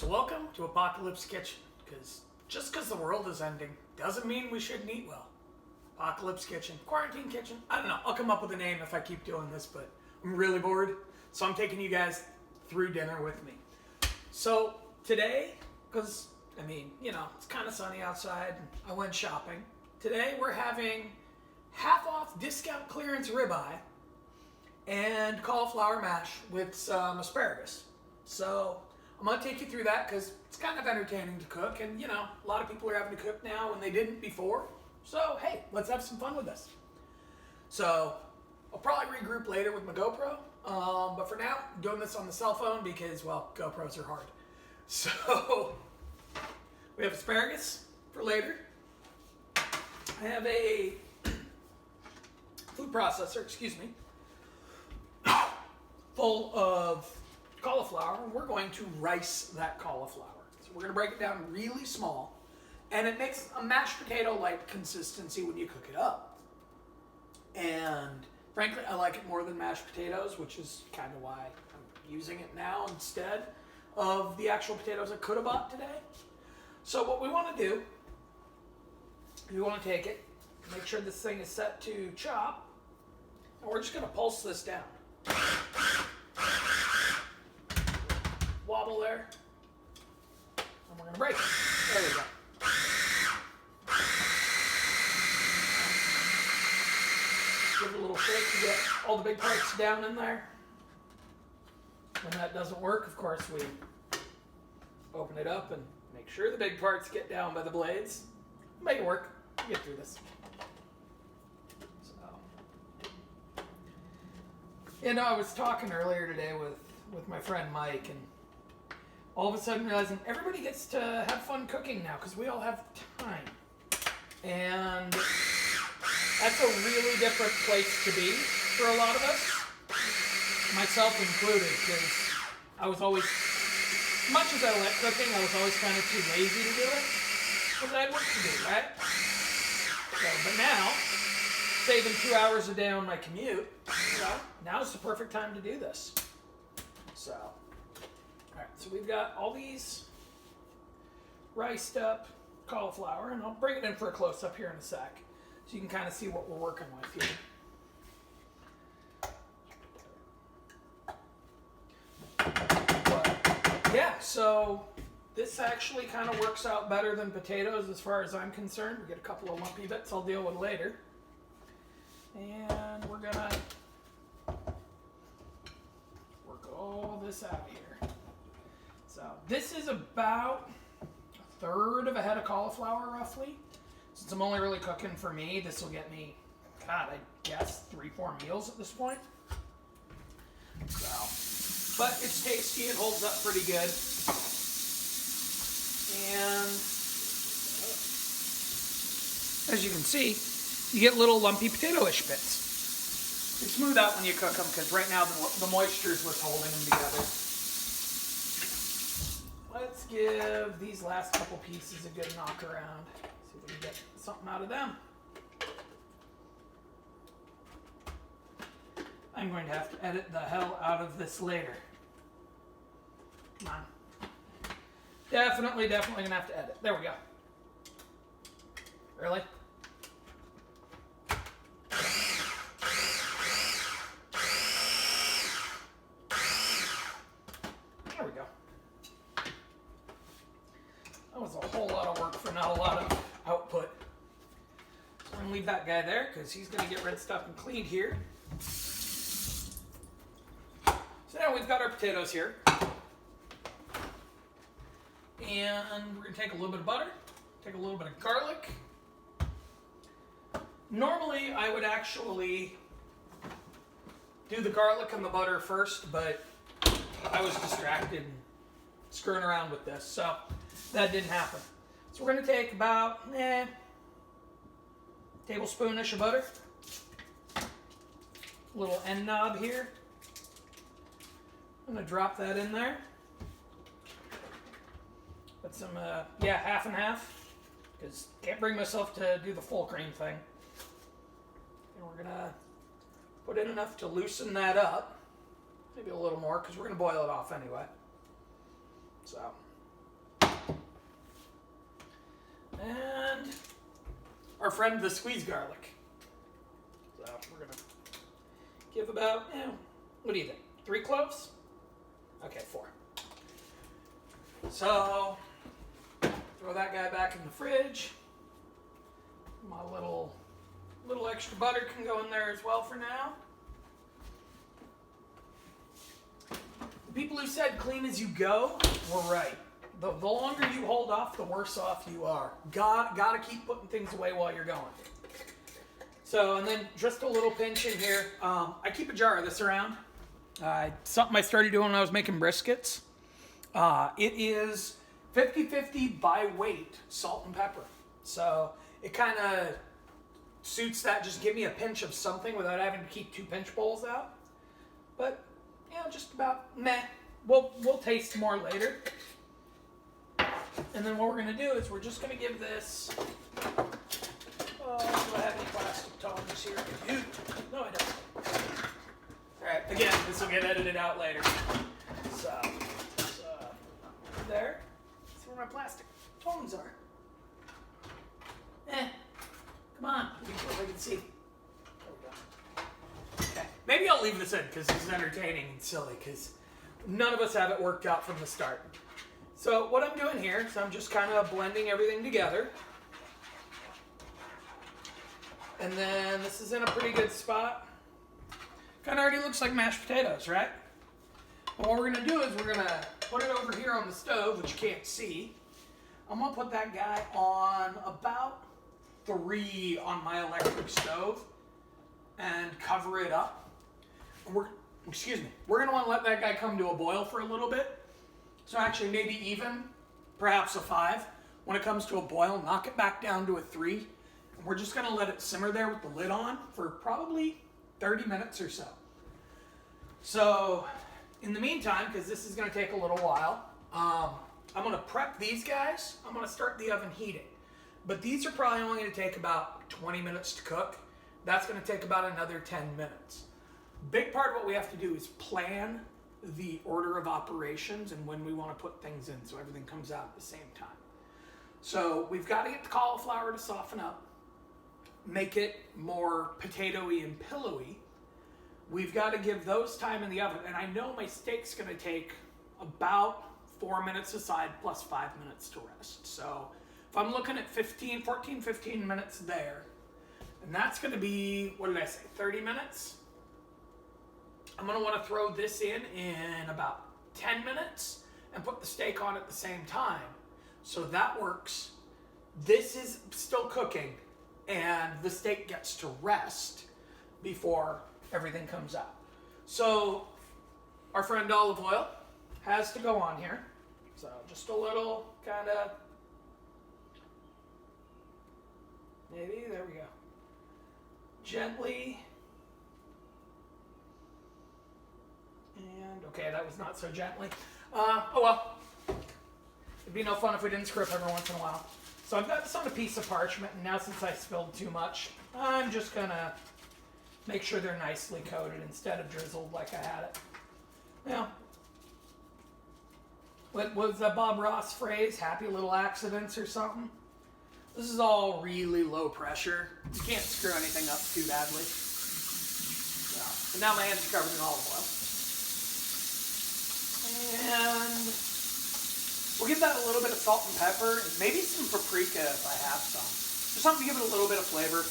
So welcome to Apocalypse Kitchen, because just because the world is ending doesn't mean we shouldn't eat well. Apocalypse Kitchen, Quarantine Kitchen, I don't know, I'll come up with a name if I keep doing this, but I'm really bored, so I'm taking you guys through dinner with me. So today, because, I mean, you know, it's kind of sunny outside, and I went shopping. Today we're having half off discount clearance ribeye and cauliflower mash with some asparagus. So I'm going to take you through that because it's kind of entertaining to cook, and you know, a lot of people are having to cook now when they didn't before. So hey, let's have some fun with this. So I'll probably regroup later with my GoPro, but for now, I'm doing this on the cell phone because, well, GoPros are hard. So we have asparagus for later. I have a food processor, full of cauliflower, and we're going to rice that cauliflower. So we're going to break it down really small, and it makes a mashed potato-like consistency when you cook it up. And frankly, I like it more than mashed potatoes, which is kind of why I'm using it now instead of the actual potatoes I could have bought today. So what we want to do, we want to take it, make sure this thing is set to chop, and we're just going to pulse this down. Wobble there, and we're going to break it. There we go. Give it a little shake to get all the big parts down in there. When that doesn't work, of course, we open it up and make sure the big parts get down by the blades. Make it work. We'll get through this. So, you know, I was talking earlier today with my friend Mike, and all of a sudden realizing everybody gets to have fun cooking now because we all have time. And that's a really different place to be for a lot of us, myself included, because I was always, as much as I like cooking, I was always kind of too lazy to do it because I had work to do, right? So, but now, saving 2 hours a day on my commute, so now's the perfect time to do this. So, alright, so we've got all these riced up cauliflower, and I'll bring it in for a close-up here in a sec, so you can kind of see what we're working with here. But, yeah, so this actually kind of works out better than potatoes as far as I'm concerned. We get a couple of lumpy bits I'll deal with later. And we're going to work all this out here. So this is about a third of a head of cauliflower, roughly. Since I'm only really cooking for me, this will get me, God, I guess 3-4 meals at this point. So, but it's tasty, it holds up pretty good. And as you can see, you get little lumpy potato-ish bits. They smooth out when you cook them because right now the moisture is what's holding them together. Let's give these last couple pieces a good knock around. See if we can get something out of them. I'm going to have to edit the hell out of this later. Come on. Definitely going to have to edit. There we go. Really? There we go. That was a whole lot of work for not a lot of output. So I'm going to leave that guy there because he's going to get rinsed up and cleaned here. So now we've got our potatoes here. And we're going to take a little bit of butter, take a little bit of garlic. Normally I would actually do the garlic and the butter first, but I was distracted and screwing around with this, so that didn't happen. So we're going to take about tablespoonish of butter, a little end knob here. I'm going to drop that in there. Put some, half and half, because can't bring myself to do the full cream thing. And we're going to put in enough to loosen that up. Maybe a little more, because we're going to boil it off anyway. So, And our friend the squeeze garlic. So we're gonna give about, what do you think? 3 cloves? Okay, 4. So throw that guy back in the fridge. My little extra butter can go in there as well for now. The people who said clean as you go were right. The longer you hold off, the worse off you are. Gotta keep putting things away while you're going. So, and then just a little pinch in here. I keep a jar of this around. Something I started doing when I was making briskets. It is 50-50 by weight, salt and pepper. So it kind of suits that. Just give me a pinch of something without having to keep 2 pinch bowls out. But, just about meh. We'll taste more later. And then what we're going to do is we're just going to give this... do I have any plastic tongs here? No, I don't. Alright, again, this will get edited out later. So there. That's where my plastic tongs are. Come on. Let me see if I can see. There we go. Okay. Maybe I'll leave this in because this is entertaining and silly because none of us have it worked out from the start. So what I'm doing here is I'm just kind of blending everything together. And then this is in a pretty good spot. Kind of already looks like mashed potatoes, right? And what we're going to do is we're going to put it over here on the stove, which you can't see. I'm going to put that guy on about 3 on my electric stove and cover it up. And we're going to want to let that guy come to a boil for a little bit. So actually maybe even, perhaps a 5. When it comes to a boil, knock it back down to a 3. And we're just going to let it simmer there with the lid on for probably 30 minutes or so. So in the meantime, because this is going to take a little while, I'm going to prep these guys. I'm going to start the oven heating. But these are probably only going to take about 20 minutes to cook. That's going to take about another 10 minutes. Big part of what we have to do is plan the order of operations and when we want to put things in so everything comes out at the same time. So we've got to get the cauliflower to soften up, make it more potatoey and pillowy. We've got to give those time in the oven. And I know my steak's going to take about 4 minutes aside plus 5 minutes to rest. So if I'm looking at 15 minutes there, and that's going to be, 30 minutes? I'm going to want to throw this in about 10 minutes and put the steak on at the same time. So that works. This is still cooking and the steak gets to rest before everything comes out. So our friend olive oil has to go on here. So just a little kind of, maybe, there we go. Gently. And, okay, that was not so gently. Oh well. It'd be no fun if we didn't scrape every once in a while. So I've got this on a piece of parchment, and now since I spilled too much, I'm just going to make sure they're nicely coated instead of drizzled like I had it. Now, what was Bob Ross' phrase? Happy little accidents or something? This is all really low pressure. You can't screw anything up too badly. So, and now my hands are covered in olive oil. And we'll give that a little bit of salt and pepper, and maybe some paprika if I have some. Just something to give it a little bit of flavor.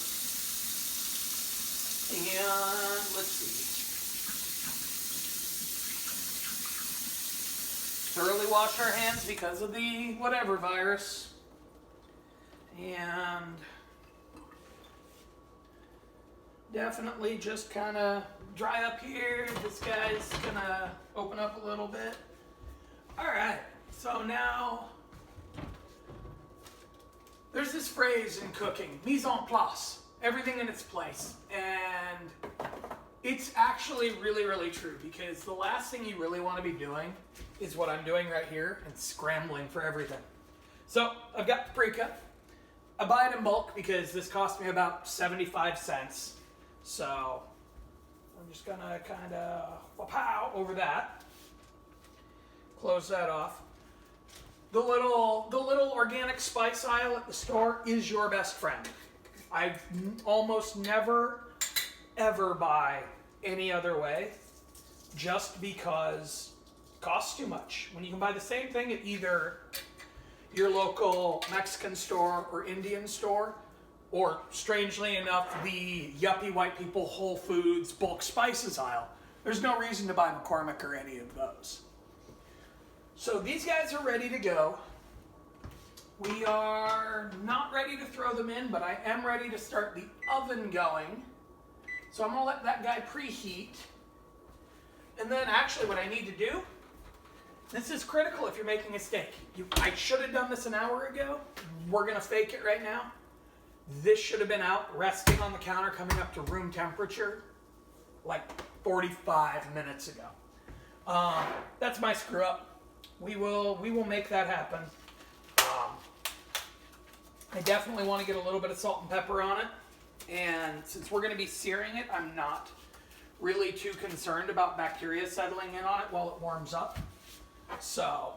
And let's see. Thoroughly wash our hands because of the whatever virus. And definitely just kind of dry up here. This guy's gonna open up a little bit. All right, so now there's this phrase in cooking, mise en place, everything in its place. And it's actually really, really true because the last thing you really want to be doing is what I'm doing right here and scrambling for everything. So I've got paprika. I buy it in bulk because this cost me about 75 cents. So I'm just gonna kind of pow over that. Close that off. The little organic spice aisle at the store is your best friend. I almost never, ever buy any other way, just because it costs too much. When you can buy the same thing at either your local Mexican store or Indian store, or strangely enough, the yuppie white people Whole Foods bulk spices aisle, there's no reason to buy McCormick or any of those. So these guys are ready to go. We are not ready to throw them in, but I am ready to start the oven going. So I'm gonna let that guy preheat. And then actually what I need to do, this is critical if you're making a steak. I should have done this an hour ago. We're gonna fake it right now. This should have been out resting on the counter coming up to room temperature like 45 minutes ago. That's my screw up. We will make that happen. I definitely want to get a little bit of salt and pepper on it. And since we're going to be searing it, I'm not really too concerned about bacteria settling in on it while it warms up. So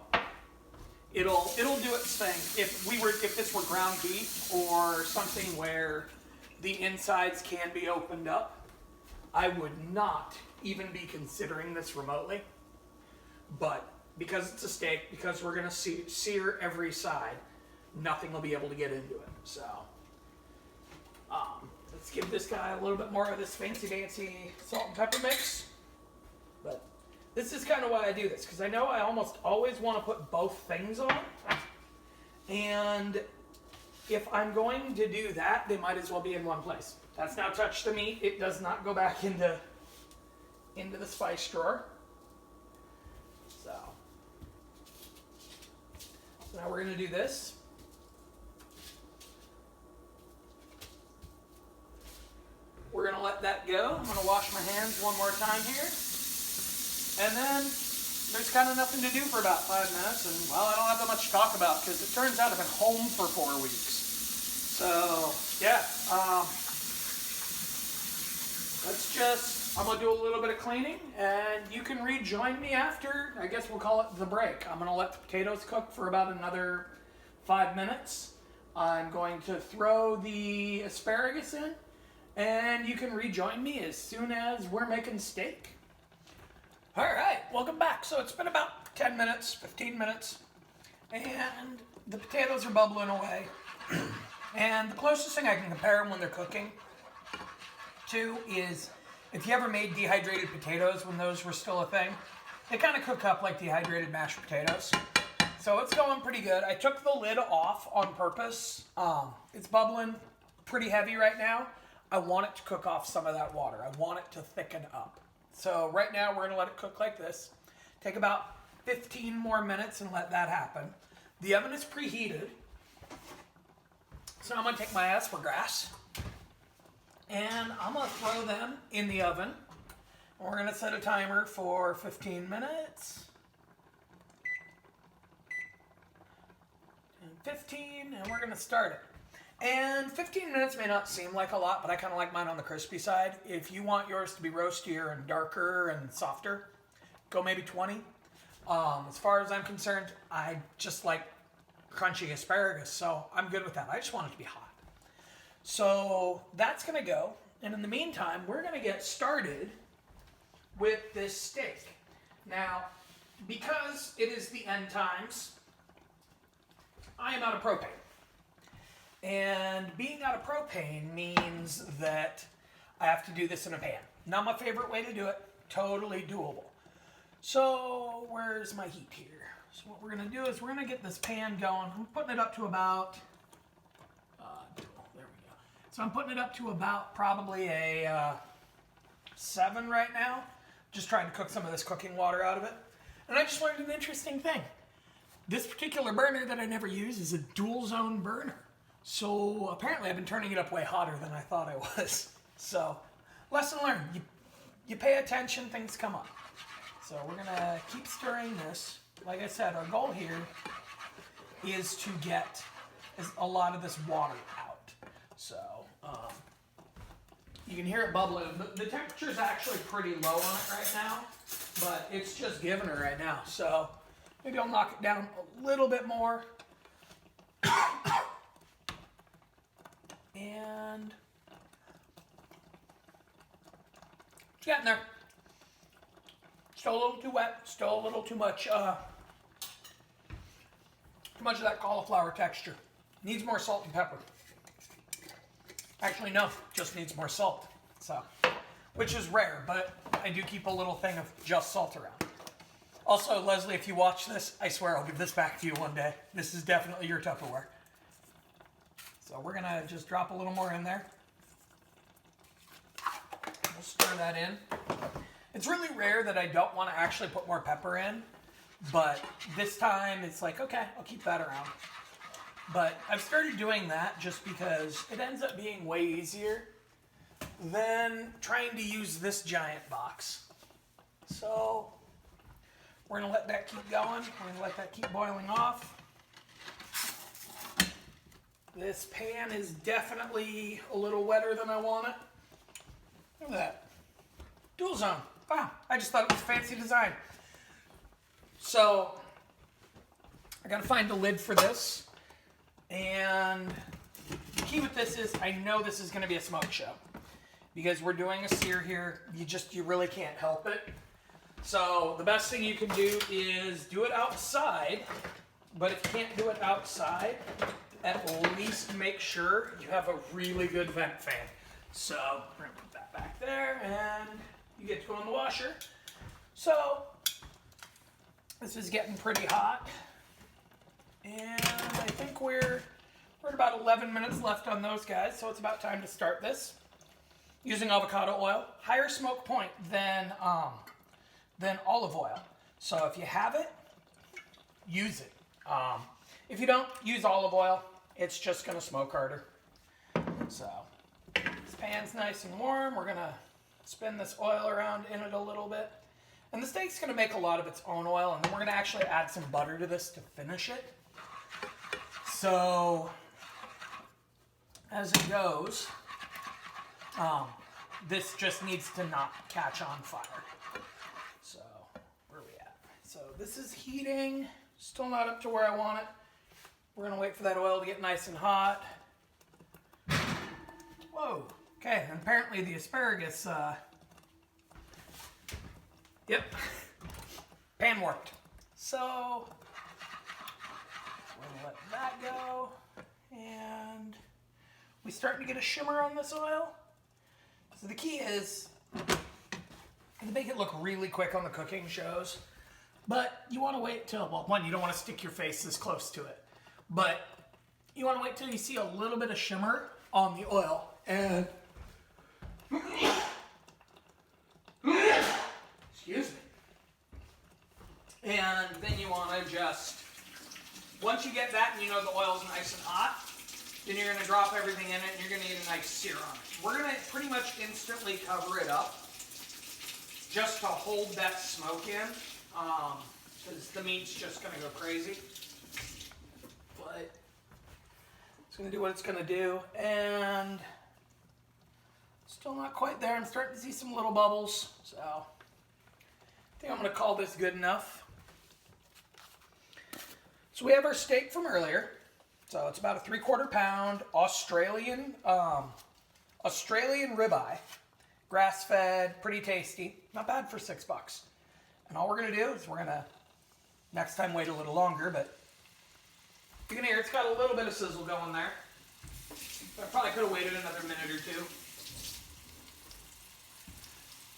it'll do its thing. If this were ground beef or something where the insides can be opened up, I would not even be considering this remotely. But because it's a steak, because we're going to sear every side, nothing will be able to get into it. So let's give this guy a little bit more of this fancy dancy salt and pepper mix. But this is kind of why I do this, because I know I almost always want to put both things on. And if I'm going to do that, they might as well be in one place. That's now touched the meat. It does not go back into the spice drawer. So now we're going to do this. We're going to let that go. I'm going to wash my hands one more time here. And then there's kind of nothing to do for about 5 minutes. And, well, I don't have that much to talk about because it turns out I've been home for 4 weeks. So, yeah. I'm going to do a little bit of cleaning. And you can rejoin me after, I guess we'll call it the break. I'm going to let the potatoes cook for about another 5 minutes. I'm going to throw the asparagus in. And you can rejoin me as soon as we're making steak. All right, welcome back. So it's been about 10 minutes, 15 minutes, and the potatoes are bubbling away. And the closest thing I can compare them when they're cooking to is if you ever made dehydrated potatoes when those were still a thing, they kind of cook up like dehydrated mashed potatoes. So it's going pretty good. I took the lid off on purpose. It's bubbling pretty heavy right now. I want it to cook off some of that water. I want it to thicken up. So right now we're going to let it cook like this. Take about 15 more minutes and let that happen. The oven is preheated. So I'm going to take my asparagus and I'm going to throw them in the oven. And we're going to set a timer for 15 minutes. And 15, and we're going to start it. And 15 minutes may not seem like a lot, but I kind of like mine on the crispy side. If you want yours to be roastier and darker and softer, go maybe 20. As far as I'm concerned, I just like crunchy asparagus, so I'm good with that. I just want it to be hot. So that's going to go. And in the meantime, we're going to get started with this steak. Now, because it is the end times, I am out of propane. And being out of propane means that I have to do this in a pan. Not my favorite way to do it. Totally doable. So where's my heat here? So what we're going to do is we're going to get this pan going. I'm putting it up to about, there we go. So I'm putting it up to about probably a 7 right now. Just trying to cook some of this cooking water out of it. And I just learned an interesting thing. This particular burner that I never use is a dual zone burner. So apparently I've been turning it up way hotter than I thought I was. So lesson learned. You pay attention, things come up. So we're going to keep stirring this. Like I said, our goal here is to get a lot of this water out. So you can hear it bubbling. The temperature's actually pretty low on it right now, but it's just giving her right now. So Maybe I'll knock it down a little bit more. And it's getting there. Still a little too wet. Still a little too much of that cauliflower texture. Needs more salt and pepper. Actually, no, just needs more salt. So, which is rare, but I do keep a little thing of just salt around. Also, Leslie, if you watch this, I swear I'll give this back to you one day. This is definitely your Tupperware. So we're going to just drop a little more in there. We'll stir that in. It's really rare that I don't want to actually put more pepper in, but this time it's like, okay, I'll keep that around. But I've started doing that just because it ends up being way easier than trying to use this giant box. So we're going to let that keep going. We're going to let that keep boiling off. This pan is definitely a little wetter than I want it. Look at that. Dual zone. Wow, I just thought it was a fancy design. So I got to find a lid for this. And the key with this is I know this is going to be a smoke show. Because we're doing a sear here, you really can't help it. So the best thing you can do is do it outside, but if you can't do it outside, at least make sure you have a really good vent fan. So we're gonna put that back there and you get to go in the washer. So this is getting pretty hot. And I think we're at about 11 minutes left on those guys, so it's about time to start this. Using avocado oil, higher smoke point than olive oil. So if you have it, use it. If you don't, use olive oil. It's just going to smoke harder. So this pan's nice and warm. We're going to spin this oil around in it a little bit. And the steak's going to make a lot of its own oil, and then we're going to actually add some butter to this to finish it. So as it goes, this just needs to not catch on fire. So where are we at? So this is heating, still not up to where I want it. We're gonna wait for that oil to get nice and hot. Whoa, okay, and apparently the asparagus, yep, pan warped. So we're gonna let that go, and we starting to get a shimmer on this oil. So the key is to make it look really quick on the cooking shows, but you want to wait till, well, one, you don't want to stick your face this close to it, but you want to wait till you see a little bit of shimmer on the oil, and excuse me, and then you want to just, once you get that and you know the oil's nice and hot, then you're going to drop everything in it and you're going to get a nice sear on it. We're going to pretty much instantly cover it up just to hold that smoke in, because the meat's just going to go crazy. But it's going to do what it's going to do, and still not quite there. I'm starting to see some little bubbles, so I think I'm going to call this good enough. So we have our steak from earlier. So it's about a 3/4 pound Australian ribeye, grass-fed, pretty tasty, not bad for $6. And all we're gonna do is we're gonna next time wait a little longer, but you can hear it's got a little bit of sizzle going there. I probably could have waited another minute or two.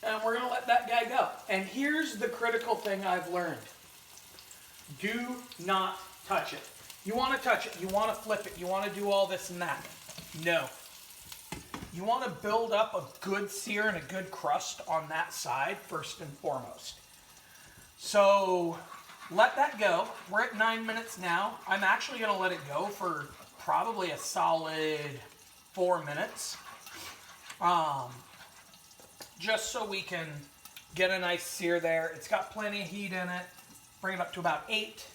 And we're gonna let that guy go. And here's the critical thing I've learned: do not touch it. You want to touch it, you want to flip it, you want to do all this and that. No. You want to build up a good sear and a good crust on that side first and foremost. So let that go. We're at 9 minutes now. I'm actually going to let it go for probably a solid 4 minutes. Just so we can get a nice sear there. It's got plenty of heat in it. Bring it up to about 8.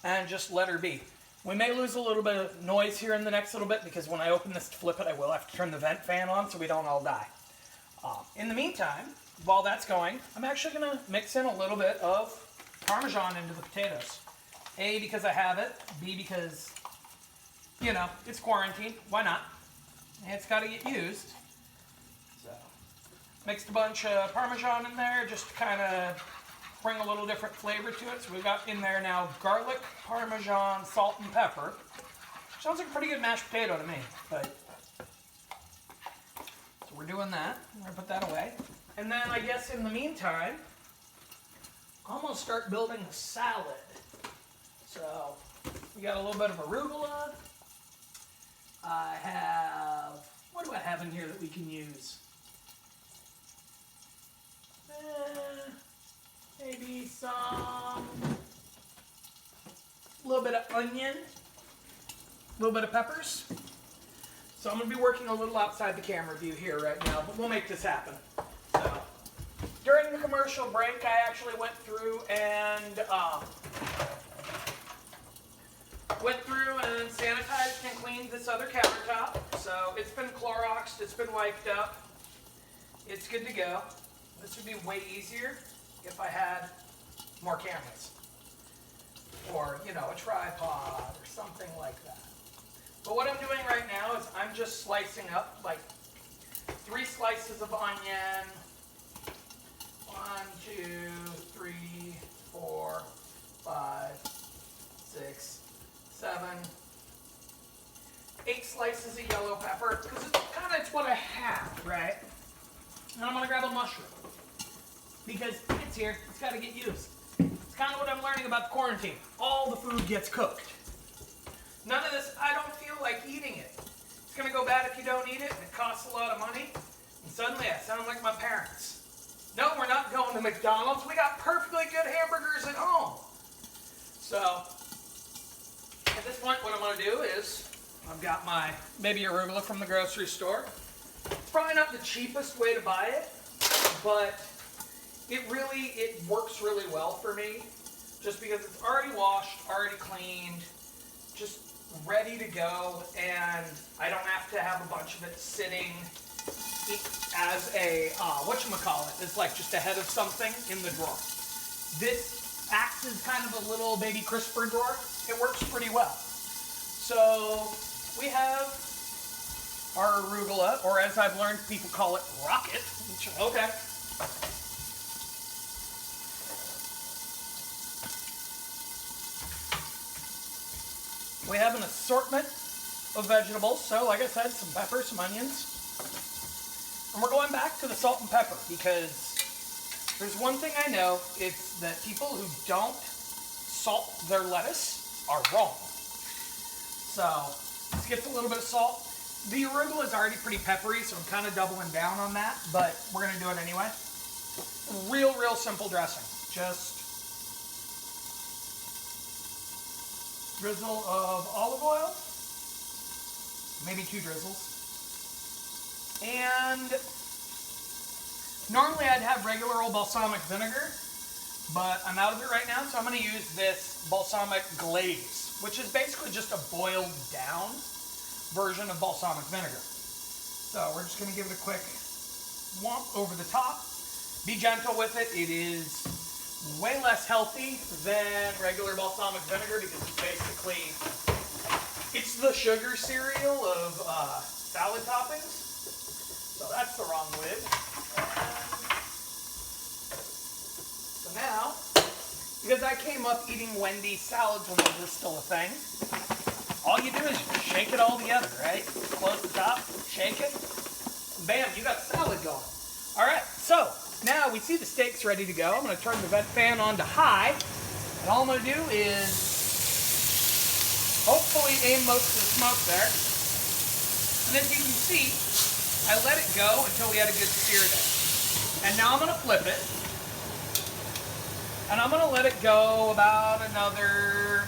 And just let her be. We may lose a little bit of noise here in the next little bit because when I open this to flip it, I will have to turn the vent fan on so we don't all die. In the meantime, while that's going, I'm actually going to mix in a little bit of Parmesan into the potatoes. A, because I have it. B, because, you know, it's quarantine. Why not? It's got to get used. So, mixed a bunch of Parmesan in there just to kind of bring a little different flavor to it. So we've got in there now garlic, Parmesan, salt, and pepper. Sounds like a pretty good mashed potato to me, but so we're doing that. I'm gonna put that away. And then I guess in the meantime, I'm gonna start building a salad. So we got a little bit of arugula. I have, what do I have in here that we can use? Maybe some, a little bit of onion, a little bit of peppers. So I'm going to be working a little outside the camera view here right now, but we'll make this happen. So during the commercial break, I actually went through and sanitized and cleaned this other countertop. So it's been Cloroxed, it's been wiped up. It's good to go. This would be way easier if I had more cameras. Or, you know, a tripod or something like that. But what I'm doing right now is I'm just slicing up like 3 slices of onion. 1, 2, 3, 4, 5, 6, 7, 8 slices of yellow pepper, because it's what I have, right? And I'm going to grab a mushroom, because it's here, it's got to get used. It's kind of what I'm learning about the quarantine. All the food gets cooked. None of this, I don't feel like eating it. It's going to go bad if you don't eat it, and it costs a lot of money. And suddenly I sound like my parents. No, we're not going to McDonald's. We got perfectly good hamburgers at home. So, at this point, what I'm going to do is, I've got my baby arugula from the grocery store. It's probably not the cheapest way to buy it, but it works really well for me, just because it's already washed, already cleaned, just ready to go, and I don't have to have a bunch of it sitting as a, whatchamacallit, it's like just ahead of something in the drawer. This acts as kind of a little baby crisper drawer. It works pretty well. So we have our arugula, or as I've learned, people call it rocket. Okay. We have an assortment of vegetables. So, like I said, some pepper, some onions. And we're going back to the salt and pepper, because there's one thing I know, it's that people who don't salt their lettuce are wrong. So, this gets a little bit of salt. The arugula is already pretty peppery, so I'm kind of doubling down on that, but we're going to do it anyway. Real simple dressing. Just drizzle of olive oil, maybe 2 drizzles. And normally I'd have regular old balsamic vinegar, but I'm out of it right now, so I'm going to use this balsamic glaze, which is basically just a boiled down version of balsamic vinegar. So we're just going to give it a quick whomp over the top. Be gentle with it. It is way less healthy than regular balsamic vinegar, because it's basically, it's the sugar cereal of salad toppings. So that's the wrong lid. So now, because I came up eating Wendy's salads when those were still a thing, all you do is shake it all together, right? Close the top, shake it, bam, you got salad going. All right, so now we see the steaks ready to go. I'm going to turn the vent fan on to high, and all I'm going to do is hopefully aim most of the smoke there. And as you can see, I let it go until we had a good sear there. And now I'm going to flip it. And I'm going to let it go about another,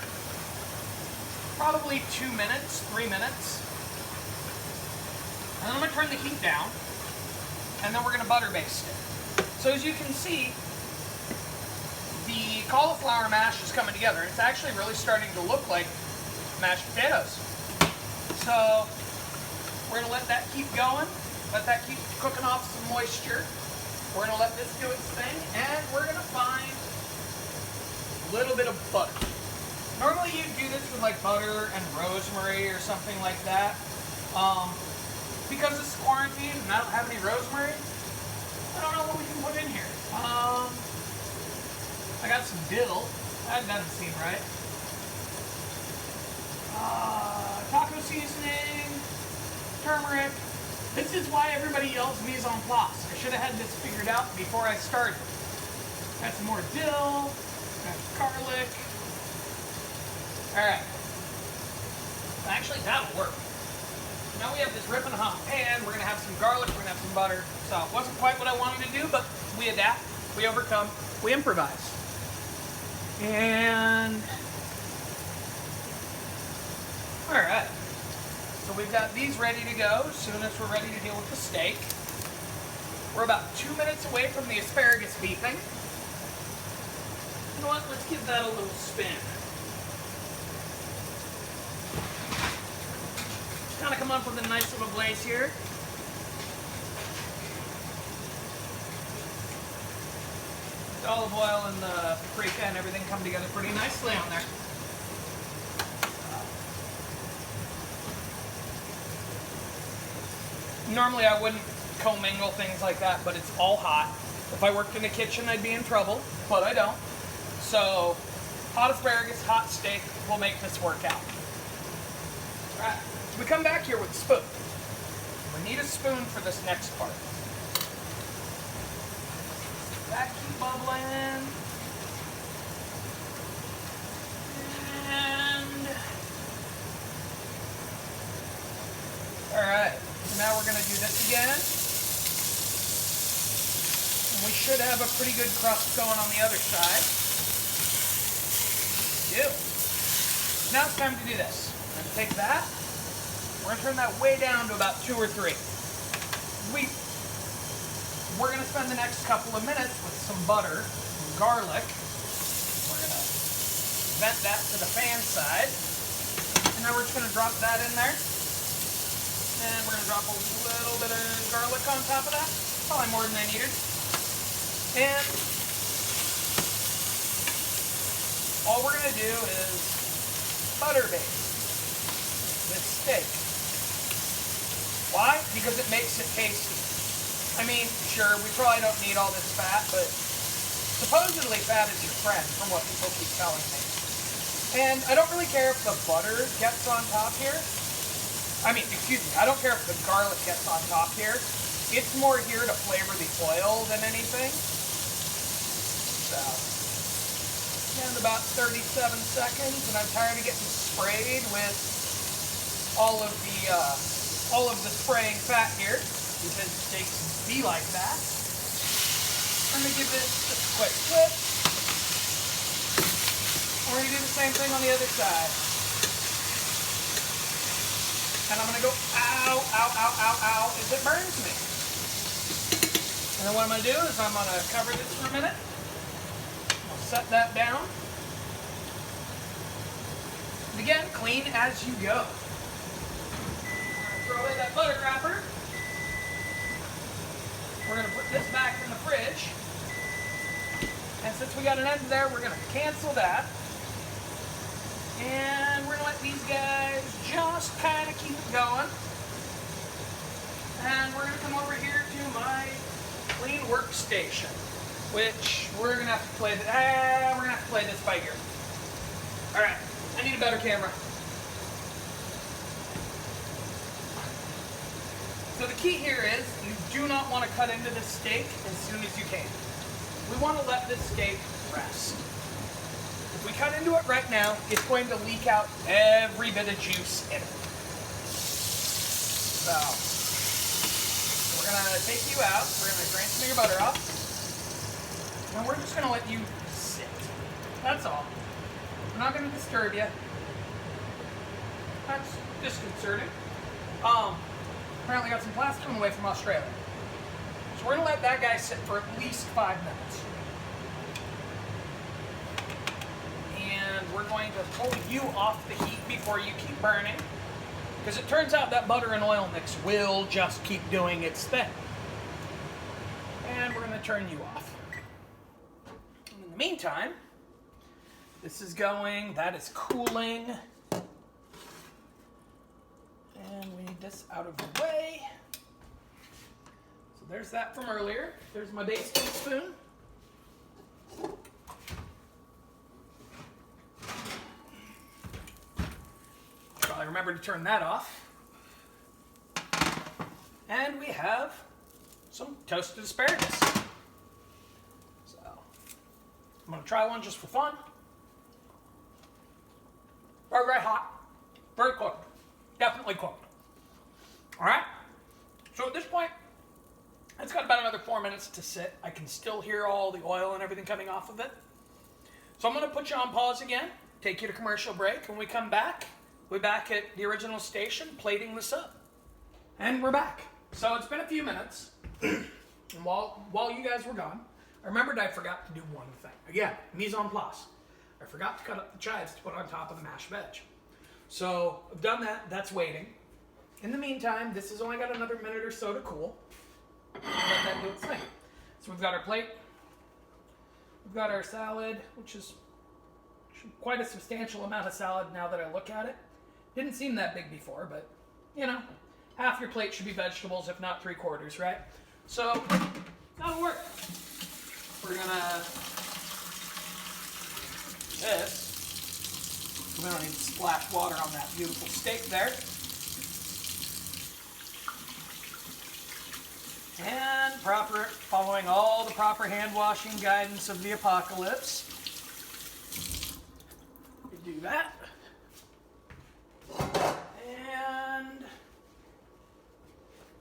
probably 2 minutes, 3 minutes. And then I'm going to turn the heat down. And then we're going to butter baste it. So as you can see, the cauliflower mash is coming together. It's actually really starting to look like mashed potatoes. So we're going to let that keep going. Let that keep cooking off some moisture. We're going to let this do its thing, and we're going to find little bit of butter. Normally you'd do this with like butter and rosemary or something like that. Because it's quarantine and I don't have any rosemary, I don't know what we can put in here. I got some dill. That doesn't seem right. Taco seasoning, turmeric. This is why everybody yells mise en place. I should have had this figured out before I started. Got some more dill, got garlic. Alright. Actually, that'll work. Now we have this ripping hot pan. We're going to have some garlic, we're going to have some butter. So it wasn't quite what I wanted to do, but we adapt, we overcome, we improvise. And alright. So we've got these ready to go as soon as we're ready to deal with the steak. We're about 2 minutes away from the asparagus beeping. You know what? Let's give that a little spin. Kind of come up with a nice little glaze here. The olive oil and the paprika and everything come together pretty nicely on there. Normally I wouldn't commingle things like that, but it's all hot. If I worked in the kitchen, I'd be in trouble, but I don't. So, hot asparagus, hot steak, will make this work out. Alright, so we come back here with a spoon. We need a spoon for this next part. That keep bubbling. And alright, so now we're going to do this again. And we should have a pretty good crust going on the other side. We do. Now it's time to do this. We're going to take that. We're going to turn that way down to about 2 or 3. We're going to spend the next couple of minutes with some butter, some garlic. We're going to vent that to the fan side. And now we're just going to drop that in there. And we're going to drop a little bit of garlic on top of that. Probably more than I needed. And all we're going to do is butter base this steak. Why? Because it makes it tasty. I mean, sure, we probably don't need all this fat, but supposedly fat is your friend, from what people keep telling me. And I don't really care if the butter gets on top here. I mean, excuse me, I don't care if the garlic gets on top here. It's more here to flavor the oil than anything. So, and about 37 seconds, and I'm tired of getting sprayed with all of the spraying fat here, because steaks be like that. I'm going to give this just a quick flip. We're going to do the same thing on the other side. And I'm going to go ow, ow, ow, ow, ow, as it burns me. And then what I'm going to do is I'm going to cover this for a minute. I'll set that down. And again, clean as you go. I'm going to throw in that butter wrapper. We're going to put this back in the fridge. And since we got an end there, we're going to cancel that. And we're going to let these guys just kind of keep it going. And we're going to come over here to my clean workstation, which we're going to have to play this by ear. All right, I need a better camera. So the key here is you do not want to cut into this steak as soon as you can. We want to let this steak rest. If we cut into it right now, it's going to leak out every bit of juice in it. So, we're going to take you out. We're going to drain some of your butter off. And we're just going to let you sit. That's all. We're not going to disturb you. That's disconcerting. Apparently got some plastic on the way from Australia. So we're going to let that guy sit for at least 5 minutes. And we're going to pull you off the heat before you keep burning. Because it turns out that butter and oil mix will just keep doing its thing. And we're going to turn you off. In the meantime, This is going, that is cooling. And we need this out of the way. So there's that from earlier. There's my basting spoon. Probably remember to turn that off. And we have some toasted asparagus. So I'm going to try one just for fun. Very, very hot. Very cooked. Definitely cooked. All right. So at this point, it's got about another 4 minutes to sit. I can still hear all the oil and everything coming off of it. So I'm going to put you on pause again, take you to commercial break. When we come back, we're back at the original station plating this up. And we're back. So it's been a few minutes. And while you guys were gone, I remembered I forgot to do one thing. Again, mise en place. I forgot to cut up the chives to put on top of the mashed veg. So I've done that. That's waiting. In the meantime, this has only got another minute or so to cool. Let that do its thing. So we've got our plate. We've got our salad, which is quite a substantial amount of salad now that I look at it. Didn't seem that big before, but, you know, half your plate should be vegetables, if not 3/4, right? So that'll work. We're gonna this. We don't need to splash water on that beautiful steak there. And following all the proper hand washing guidance of the apocalypse. We do that. And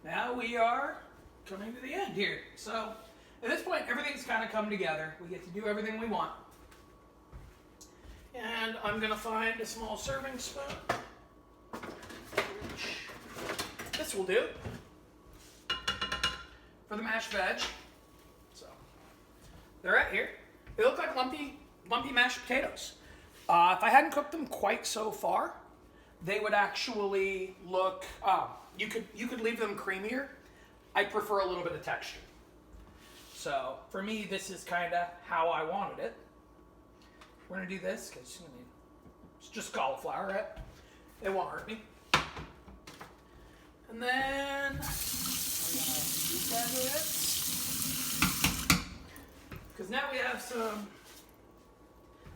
now we are coming to the end here. So at this point, everything's kind of come together. We get to do everything we want. And I'm going to find a small serving spoon. This will do for the mashed veg. So they're right here. They look like lumpy mashed potatoes. If I hadn't cooked them quite so far, they would actually look. You could leave them creamier. I prefer a little bit of texture. So for me, this is kind of how I wanted it. We're gonna do this because it's just cauliflower, right? It won't hurt me. And then we're gonna desangle it because now we have some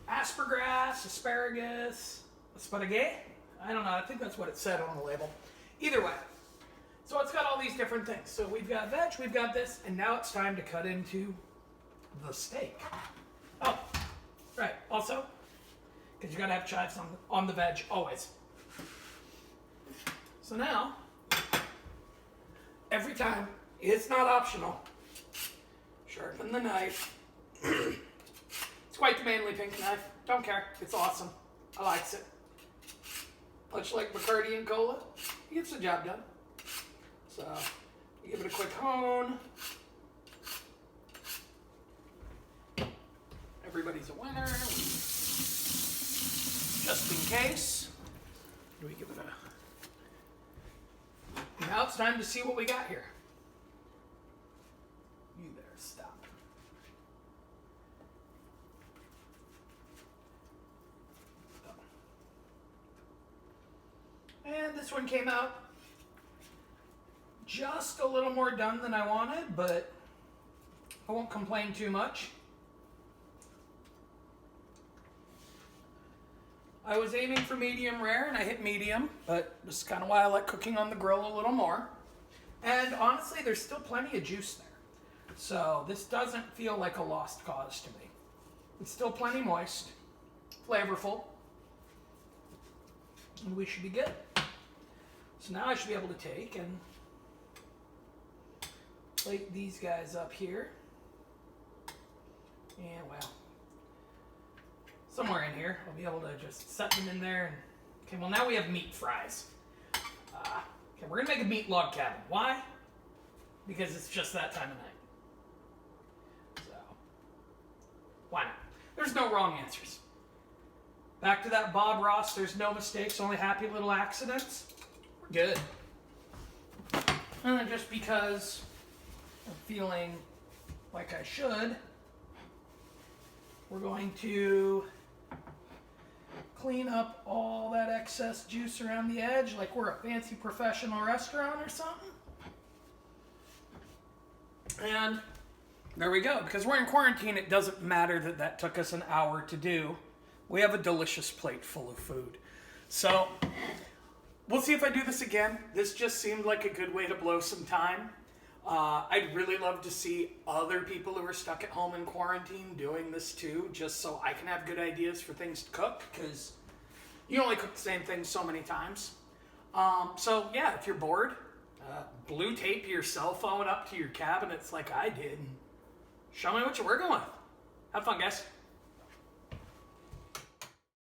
asparagus, asparagus, asparagus. I don't know. I think that's what it said on the label. Either way. So it's got all these different things. So we've got veg, we've got this, and now it's time to cut into the steak. Oh, right. Also, because you got to have chives on the veg always. So now, every time, it's not optional. Sharpen the knife. It's quite the manly pink knife. Don't care. It's awesome. I likes it. Much like Bacardi and Cola, it gets the job done. So, you give it a quick hone. Everybody's a winner. Just in case. Do we give it a... Now it's time to see what we got here. You better stop. And this one came out just a little more done than I wanted, but I won't complain too much. I was aiming for medium rare and I hit medium, but this is kind of why I like cooking on the grill a little more. And honestly, there's still plenty of juice there. So this doesn't feel like a lost cause to me. It's still plenty moist, flavorful, and we should be good. So now I should be able to take and plate these guys up here. And well, somewhere in here, I'll be able to just set them in there. And, okay, well now we have meat fries. Okay, we're gonna make a meat log cabin. Why? Because it's just that time of night. So, why not? There's no wrong answers. Back to that Bob Ross, there's no mistakes, only happy little accidents. We're good. And then just because I'm feeling like I should, we're going to clean up all that excess juice around the edge like we're a fancy professional restaurant or something. And there we go. Because we're in quarantine, it doesn't matter that that took us an hour to do. We have a delicious plate full of food. So we'll see if I do this again. This just seemed like a good way to blow some time. I'd really love to see other people who are stuck at home in quarantine doing this too, just so I can have good ideas for things to cook, because you only cook the same thing so many times. So yeah, if you're bored, blue tape your cell phone up to your cabinets like I did, and show me what you're working with. Have fun, guys.